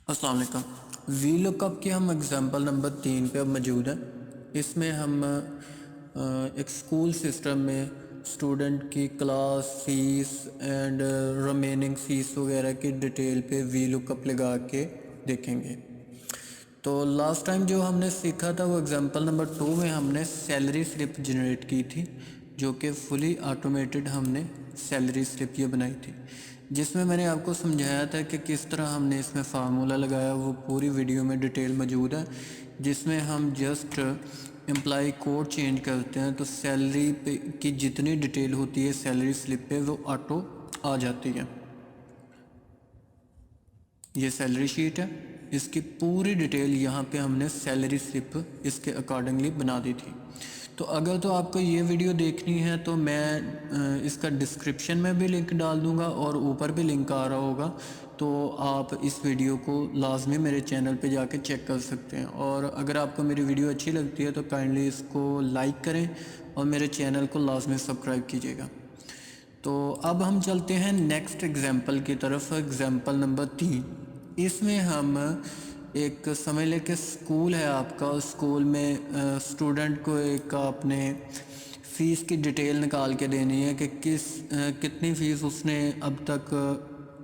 अस्सलाम वालेकुम। V lookup की हम एग्ज़ाम्पल नंबर 3 पे अब मौजूद हैं। इसमें हम एक स्कूल सिस्टम में स्टूडेंट की class fees and remaining fees वगैरह की डिटेल पे वी लुकअप लगा के देखेंगे। तो लास्ट टाइम जो हमने सीखा था वो एग्ज़ाम्पल नंबर 2 में हमने सैलरी स्लिप जनरेट की थी, जो कि फुली ऑटोमेटेड हमने सैलरी स्लिप ये बनाई थी, जिसमें मैंने आपको समझाया था कि किस तरह हमने इसमें फार्मूला लगाया। वो पूरी वीडियो में डिटेल मौजूद है, जिसमें हम जस्ट एम्प्लॉय कोड चेंज करते हैं तो सैलरी पे की जितनी डिटेल होती है सैलरी स्लिप पे वो ऑटो आ जाती है। ये सैलरी शीट है, इसकी पूरी डिटेल यहाँ पे हमने सैलरी स्लिप इसके अकॉर्डिंगली बना दी थी। तो अगर तो आपको ये वीडियो देखनी है तो मैं इसका डिस्क्रिप्शन में भी लिंक डाल दूँगा और ऊपर भी लिंक आ रहा होगा, तो आप इस वीडियो को लाजमी मेरे चैनल पे जाके चेक कर सकते हैं। और अगर आपको मेरी वीडियो अच्छी लगती है तो काइंडली इसको लाइक करें और मेरे चैनल को लाजमी सब्सक्राइब कीजिएगा। तो अब हम चलते हैं नेक्स्ट एग्ज़ाम्पल की तरफ, एग्ज़ाम्पल नंबर 3। इसमें हम एक समझ लें कि स्कूल है आपका, स्कूल में स्टूडेंट को एक आपने फ़ीस की डिटेल निकाल के देनी है कि कितनी फ़ीस उसने अब तक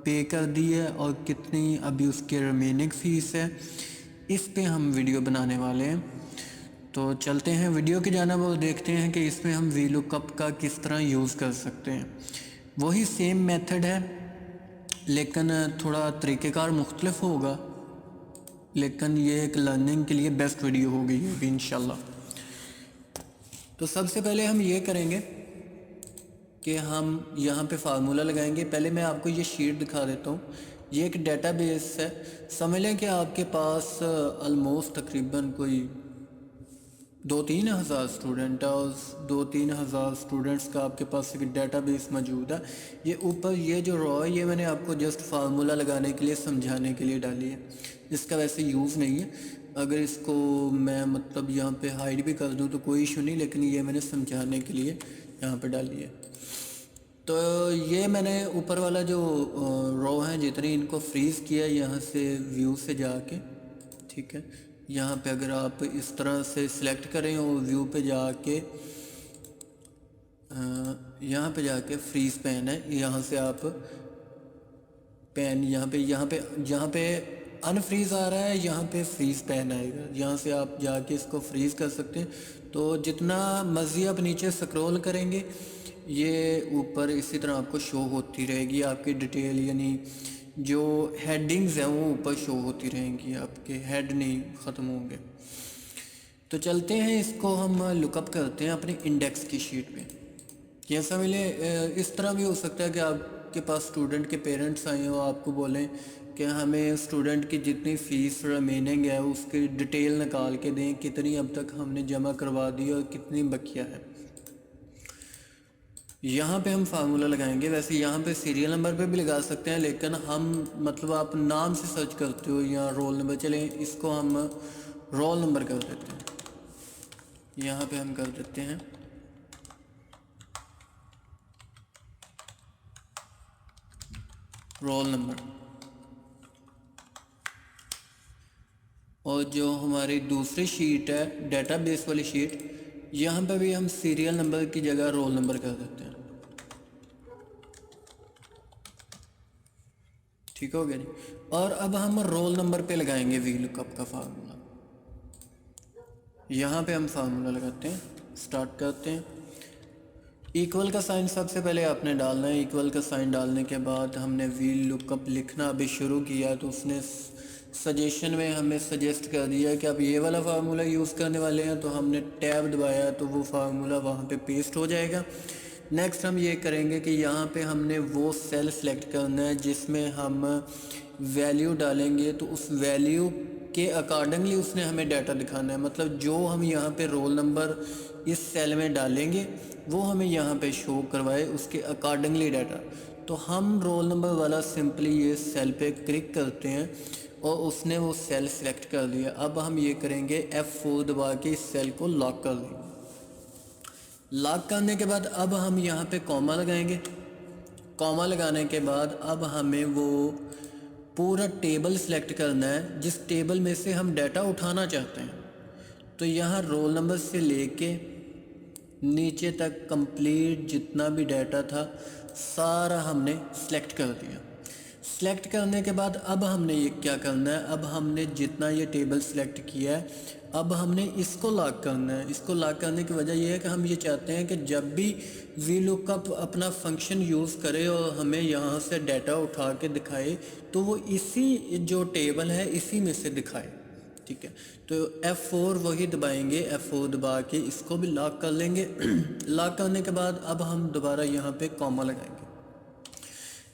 पे कर दी है और कितनी अभी उसकी रिमेनिंग फ़ीस है। इस पे हम वीडियो बनाने वाले हैं। तो चलते हैं वीडियो की जानिब और देखते हैं कि इसमें हम वी लुकअप का किस तरह यूज़ कर सकते हैं। वही सेम मेथड है लेकिन थोड़ा तरीक़ेकार मुख्तलिफ होगा, लेकिन ये एक लर्निंग के लिए बेस्ट वीडियो होगी ये भी इंशाल्लाह। तो सबसे पहले हम ये करेंगे कि हम यहाँ पे फार्मूला लगाएंगे। पहले मैं आपको ये शीट दिखा देता हूँ। ये एक डेटाबेस है। समझ लें कि आपके पास ऑलमोस्ट तकरीबन कोई 2-3 हज़ार स्टूडेंट है और 2-3 हज़ार स्टूडेंट्स का आपके पास एक डेटाबेस मौजूद है। ये ऊपर ये जो रॉ है ये मैंने आपको जस्ट फार्मूला लगाने के लिए समझाने के लिए डाली है, इसका वैसे यूज़ नहीं है। अगर इसको मैं मतलब यहाँ पे हाइड भी कर दूँ तो कोई इशू नहीं, लेकिन ये मैंने समझाने के लिए यहाँ पे डाली है। तो ये मैंने ऊपर वाला जो रो है जितनी इनको फ्रीज़ किया यहाँ से व्यू से जाके, ठीक है। यहाँ पे अगर आप इस तरह से सिलेक्ट करें और व्यू पे जाके यहाँ पे जाके फ्रीज़ पेन है, यहाँ से आप पेन यहाँ पे अनफ्रीज़ आ रहा है, यहाँ पे फ्रीज़ पेन आएगा। यहाँ से आप जाके इसको फ्रीज़ कर सकते हैं। तो जितना मर्ज़ी आप नीचे स्क्रॉल करेंगे ये ऊपर इसी तरह आपको शो होती रहेगी आपकी डिटेल, यानी जो हेडिंग्स हैं वो ऊपर शो होती रहेंगी, आपके हेड नहीं ख़त्म होंगे। तो चलते हैं इसको हम लुकअप करते हैं अपनी इंडेक्स की शीट पे। जैसा मिले इस तरह भी हो सकता है कि आपके पास स्टूडेंट के पेरेंट्स आए और आपको बोलें कि हमें स्टूडेंट की जितनी फ़ीस रिमेनिंग है उसकी डिटेल निकाल के दें, कितनी अब तक हमने जमा करवा दी और कितनी बकिया है। यहाँ पे हम फार्मूला लगाएंगे। वैसे यहाँ पे सीरियल नंबर पे भी लगा सकते हैं, लेकिन हम मतलब आप नाम से सर्च करते हो या रोल नंबर, चलें इसको हम रोल नंबर कर देते हैं। यहाँ पे हम कर देते हैं रोल नंबर। और जो हमारी दूसरी शीट है डेटाबेस वाली शीट, यहाँ पे भी हम सीरियल नंबर की जगह रोल नंबर कर देते हैं। ठीक हो गया जी। और अब हम रोल नंबर पे लगाएंगे वी लुकअप का फार्मूला। यहाँ पे हम फार्मूला लगाते हैं, स्टार्ट करते हैं। इक्वल का साइन सबसे पहले आपने डालना है। इक्वल का साइन डालने के बाद हमने वी लुकअप लिखना अभी शुरू किया तो उसने सजेशन में हमें सजेस्ट कर दिया कि आप ये वाला फार्मूला यूज़ करने वाले हैं, तो हमने टैब दबाया तो वो फार्मूला वहाँ पे पेस्ट हो जाएगा। नेक्स्ट हम ये करेंगे कि यहाँ पे हमने वो सेल सेलेक्ट करना है जिसमें हम वैल्यू डालेंगे, तो उस वैल्यू के अकॉर्डिंगली उसने हमें डाटा दिखाना है। मतलब जो हम यहाँ पे रोल नंबर इस सेल में डालेंगे वो हमें यहाँ पे शो करवाए उसके अकॉर्डिंगली डाटा। तो हम रोल नंबर वाला सिंपली ये सेल पे क्लिक करते हैं और उसने वो सेल सेलेक्ट कर लिया। अब हम ये करेंगे F4 दबा के इस सेल को लॉक कर देंगे। लॉक करने के बाद अब हम यहाँ पे कॉमा लगाएंगे। कॉमा लगाने के बाद अब हमें वो पूरा टेबल सेलेक्ट करना है जिस टेबल में से हम डाटा उठाना चाहते हैं। तो यहाँ रोल नंबर से लेके नीचे तक कंप्लीट जितना भी डाटा था सारा हमने सेलेक्ट कर दिया। सेलेक्ट करने के बाद अब हमने ये क्या करना है, अब हमने जितना ये टेबल सेलेक्ट किया है अब हमने इसको लॉक करना है। इसको लॉक करने की वजह यह है कि हम ये चाहते हैं कि जब भी VLOOKUP अपना फंक्शन यूज़ करे और हमें यहाँ से डाटा उठा के दिखाए तो वो इसी जो टेबल है इसी में से दिखाए। ठीक है, तो F4 वही दबाएंगे, F4 दबा के इसको भी लॉक कर लेंगे। लॉक करने के बाद अब हम दोबारा यहाँ पे कॉमा लगाएंगे।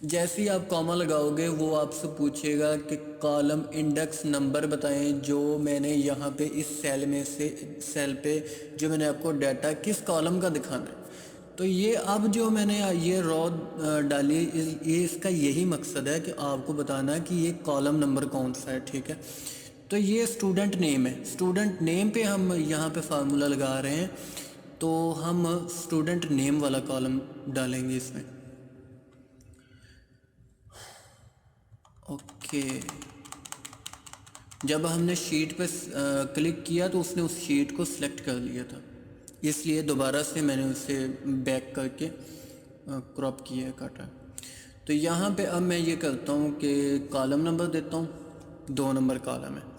जैसे ही आप कॉमा लगाओगे वो आपसे पूछेगा कि कॉलम इंडेक्स नंबर बताएं जो मैंने यहाँ पे इस सेल में से सेल पे जो मैंने आपको डाटा किस कॉलम का दिखाना है। तो ये अब जो मैंने ये रॉ डाली ये इसका यही मकसद है कि आपको बताना कि ये कॉलम नंबर कौन सा है। ठीक है, तो ये स्टूडेंट नेम है। स्टूडेंट नेम पे हम यहाँ पे फार्मूला लगा रहे हैं, तो हम स्टूडेंट नेम वाला कॉलम डालेंगे इसमें। ओके, जब हमने शीट पे क्लिक किया तो उसने उस शीट को सिलेक्ट कर लिया था, इसलिए दोबारा से मैंने उसे बैक करके क्रॉप किया है, काटा। तो यहाँ पे अब मैं ये करता हूँ कि कॉलम नंबर देता हूँ, 2 नंबर कॉलम है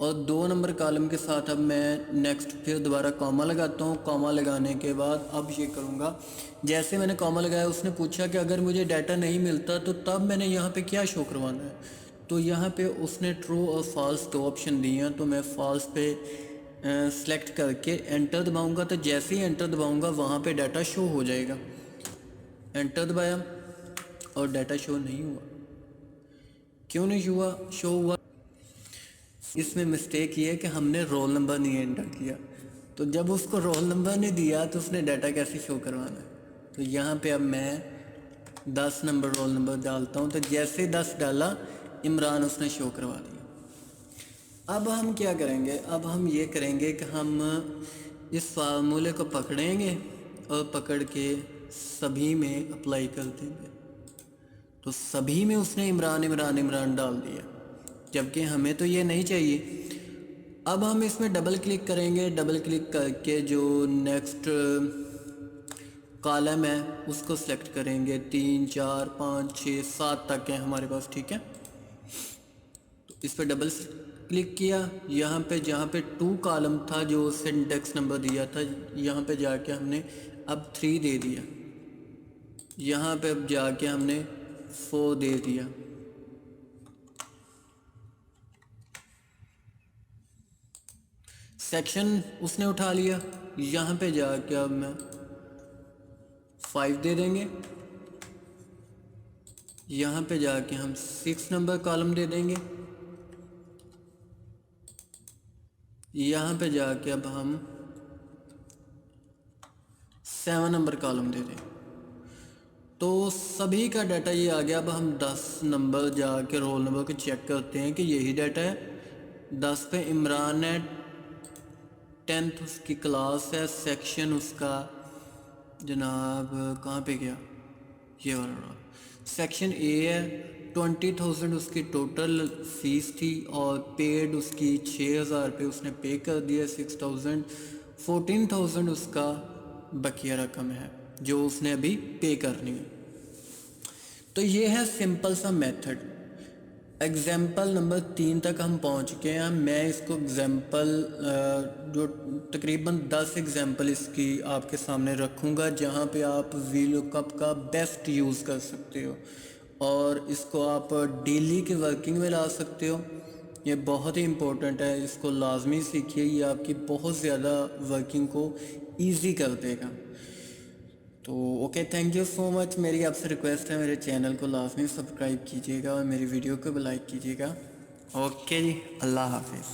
और 2 नंबर कॉलम के साथ अब मैं नेक्स्ट फिर दोबारा कॉमा लगाता हूँ। कॉमा लगाने के बाद अब ये करूँगा, जैसे मैंने कॉमा लगाया उसने पूछा कि अगर मुझे डाटा नहीं मिलता तो तब मैंने यहाँ पे क्या शो करवाना है। तो यहाँ पे उसने ट्रू और फॉल्स 2 ऑप्शन दिए हैं, तो मैं फॉल्स पे सेलेक्ट करके एंटर दबाऊँगा। तो जैसे ही एंटर दबाऊँगा वहाँ पे डाटा शो हो जाएगा। एंटर दबाया और डाटा शो नहीं हुआ। क्यों नहीं हुआ शो हुआ? इसमें मिस्टेक ये है कि हमने रोल नंबर नहीं एंटर किया। तो जब उसको रोल नंबर नहीं दिया तो उसने डाटा कैसे शो करवाना है। तो यहाँ पे अब मैं 10 नंबर रोल नंबर डालता हूँ। तो जैसे 10 डाला इमरान उसने शो करवा दिया। अब हम क्या करेंगे, अब हम ये करेंगे कि हम इस फार्मूले को पकड़ेंगे और पकड़ के सभी में अप्लाई कर देंगे। तो सभी में उसने इमरान इमरान इमरान डाल दिया, जबकि हमें तो ये नहीं चाहिए। अब हम इसमें डबल क्लिक करेंगे। डबल क्लिक करके जो नेक्स्ट कॉलम है उसको सेलेक्ट करेंगे। 3 4 5 6 7 तक है हमारे पास। ठीक है, तो इस पर डबल क्लिक किया। यहाँ पे जहाँ पे 2 कॉलम था जो उसे इंडेक्स नंबर दिया था, यहाँ पे जाके हमने अब 3 दे दिया। यहाँ पे अब जाके हमने 4 दे दिया। सेक्शन उसने उठा लिया। यहाँ पे जाके अब मैं 5 दे देंगे। यहाँ पे जाके हम 6 नंबर कॉलम दे देंगे। यहाँ पे जाके अब हम 7 नंबर कॉलम दे दें। तो सभी का डाटा ये आ गया। अब हम 10 नंबर जाके रोल नंबर को चेक करते हैं कि यही डाटा है। 10 पे इमरान है, 10th उसकी क्लास है, सेक्शन उसका जनाब कहाँ पे गया, ये वाला सेक्शन ए है। 20,000 उसकी टोटल फीस थी और पेड उसकी 6,000 रुपये उसने पे कर दिया। 6,000, 14,000 उसका बकिया रकम है जो उसने अभी पे करनी है। तो ये है सिंपल सा मेथड। एग्ज़ाम्पल नंबर 3 तक हम पहुंच गए हैं। मैं इसको एग्ज़ाम्पल जो तकरीबन 10 एग्ज़ाम्पल इसकी आपके सामने रखूँगा जहां पे आप VLOOKUP का बेस्ट यूज़ कर सकते हो और इसको आप डेली के वर्किंग में ला सकते हो। ये बहुत ही इम्पोर्टेंट है, इसको लाजमी सीखिए, ये आपकी बहुत ज़्यादा वर्किंग को ईजी कर देगा। तो okay, thank you so much. मेरी आपसे रिक्वेस्ट है मेरे चैनल को लाजमी सब्सक्राइब कीजिएगा और मेरी वीडियो को भी लाइक कीजिएगा। ओके जी, अल्लाह हाफिज़।